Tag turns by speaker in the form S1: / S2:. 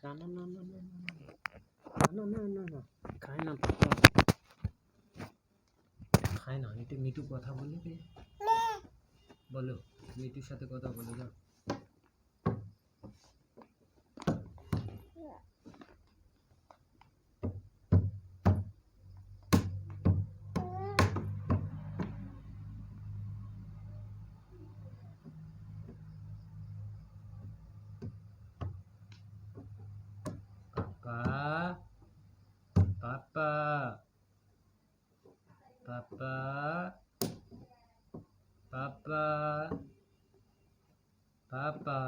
S1: না না না না না না না না না খায় না পাপা খায় না একটু মিঠু কথা বলে দে বলো মিঠুর সাথে কথা বলে যাও পাপা পাপা পাপা পাপা পাপা